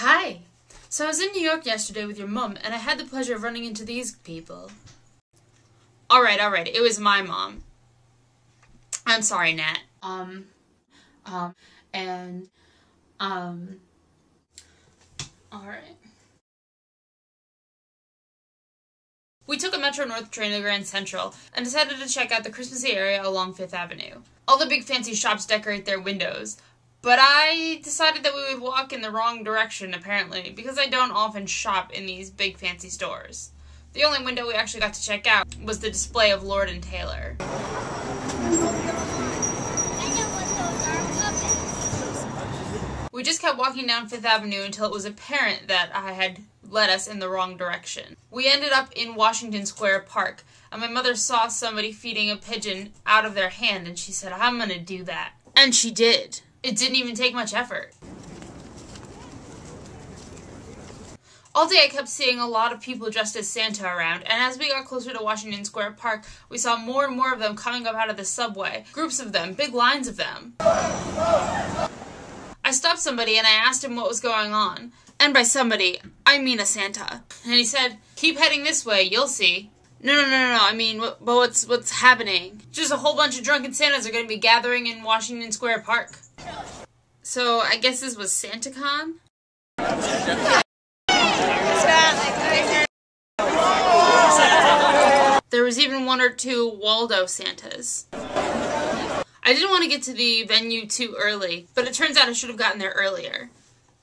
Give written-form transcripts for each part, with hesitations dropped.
Hi! So I was in New York yesterday with your mum, and I had the pleasure of running into these people. Alright, it was my mom. I'm sorry, Nat. Alright. We took a Metro North train to Grand Central and decided to check out the Christmassy area along 5th Avenue. All the big fancy shops decorate their windows, but I decided that we would walk in the wrong direction, apparently, because I don't often shop in these big fancy stores. The only window we actually got to check out was the display of Lord & Taylor. We just kept walking down 5th Avenue until it was apparent that I had led us in the wrong direction. We ended up in Washington Square Park, and my mother saw somebody feeding a pigeon out of their hand, and she said, "I'm gonna do that." And she did. It didn't even take much effort. All day I kept seeing a lot of people dressed as Santa around, and as we got closer to Washington Square Park, we saw more and more of them coming up out of the subway. Groups of them, big lines of them. I stopped somebody and I asked him what was going on. And by somebody, I mean a Santa. And he said, "Keep heading this way, you'll see." No, I mean, but what's happening? Just a whole bunch of drunken Santas are going to be gathering in Washington Square Park. So, I guess this was SantaCon? There was even 1 or 2 Waldo Santas. I didn't want to get to the venue too early, but it turns out I should have gotten there earlier.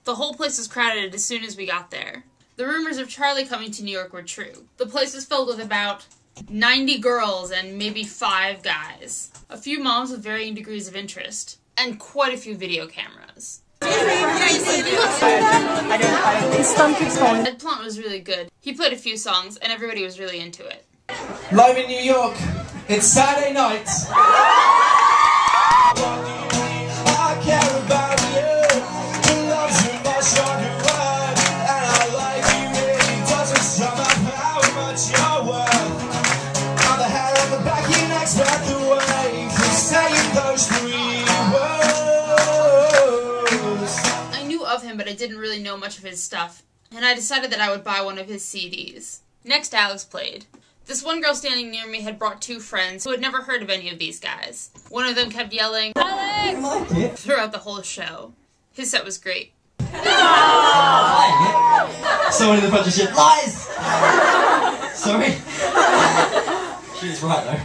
The whole place was crowded as soon as we got there. The rumors of Charlie coming to New York were true. The place was filled with about 90 girls and maybe 5 guys. A few moms with varying degrees of interest. And quite a few video cameras. Edd Plant was really good. He played a few songs and everybody was really into it. Live in New York, it's Saturday night. I care about you. Your love's a much stronger word, and I like you really doesn't sum up how much you're worth. I'm the hair on the back of your neck's worth the way from saying those 3 words. I knew of him, but I didn't really know much of his stuff, and I decided that I would buy one of his CDs. Next, Alex played. This one girl standing near me had brought 2 friends who had never heard of any of these guys. One of them kept yelling, "Alex!" throughout the whole show. His set was great. Someone in the front just said, "Lies!" Sorry. She was right though.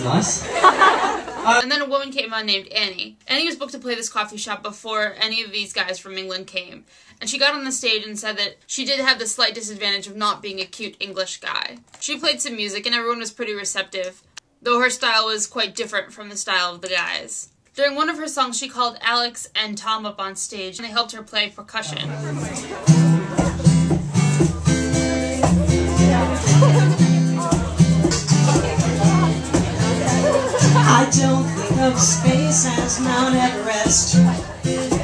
Nice. And then a woman came on named Annie. Annie was booked to play this coffee shop before any of these guys from England came. And she got on the stage and said that she did have the slight disadvantage of not being a cute English guy. She played some music and everyone was pretty receptive, though her style was quite different from the style of the guys. During one of her songs, she called Alex and Tom up on stage and they helped her play percussion. I don't think of space as Mount Everest.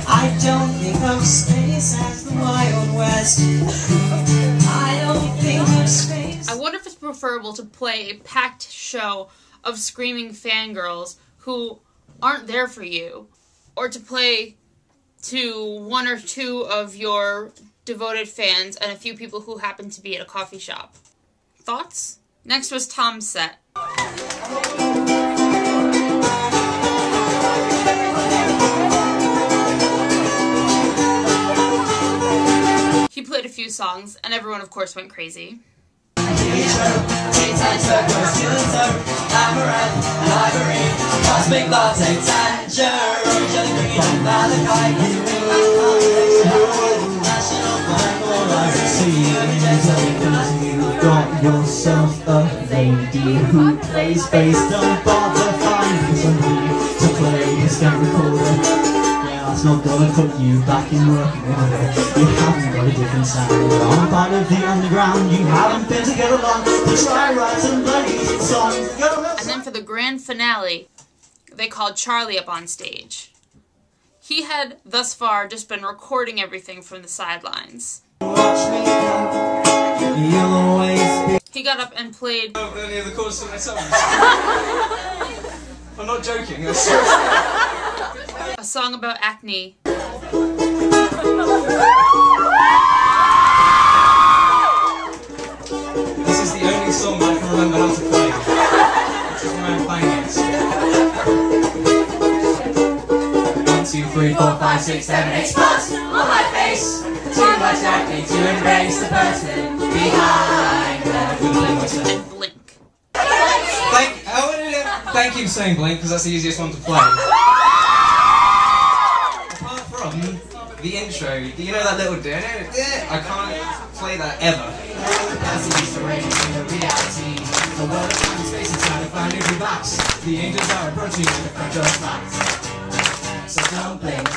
I don't think of space as the Wild West. I don't think of space. I wonder if it's preferable to play a packed show of screaming fangirls who aren't there for you, or to play to 1 or 2 of your devoted fans and a few people who happen to be at a coffee shop. Thoughts? Next was Tom's set. He played a few songs, and everyone, of course, went crazy. Got yourself a lady who plays bass. Don't bother finding somebody to play his recorder. That's not gonna put you back in working order. You haven't got a different sound. I'm part of the underground. You haven't been to get along. But try write some bloody grand finale, they called Charlie up on stage. He had, thus far, just been recording everything from the sidelines. He got up and played any of the chorus of my songs. I'm not joking. a song about acne. This is the only song that I can remember how to play, which is why I'm playing it. 1, 2, 3, 4, 5, 6, 7, 8 spots on my face. Too much acne to embrace the person behind that. And blink. Thank you for saying blink, because that's the easiest one to play. Apart from the intro, you know that little I can't play that ever. The angels are approaching the front of lights. So don't blink.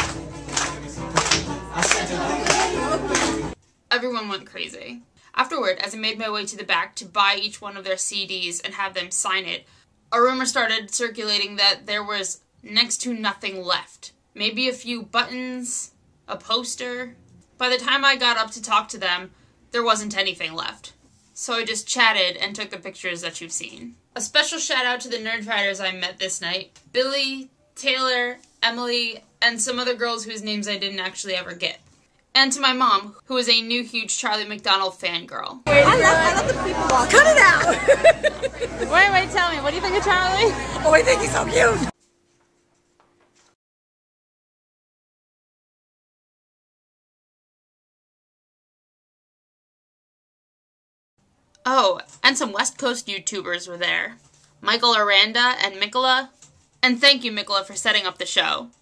I said don't blink. Everyone went crazy. Afterward, as I made my way to the back to buy each one of their CDs and have them sign it, a rumor started circulating that there was next to nothing left. Maybe a few buttons, a poster. By the time I got up to talk to them, there wasn't anything left. So I just chatted and took the pictures that you've seen. A special shout out to the Nerdfighters I met this night. Billy, Taylor, Emily, and some other girls whose names I didn't actually ever get. And to my mom, who is a new huge Charlie McDonnell fangirl. I love the people walk. Cut it out! Wait, tell me, what do you think of Charlie? Oh, I think he's so cute! Oh, and some West Coast YouTubers were there. Michael Aranda and Mikola. And thank you, Mikola, for setting up the show.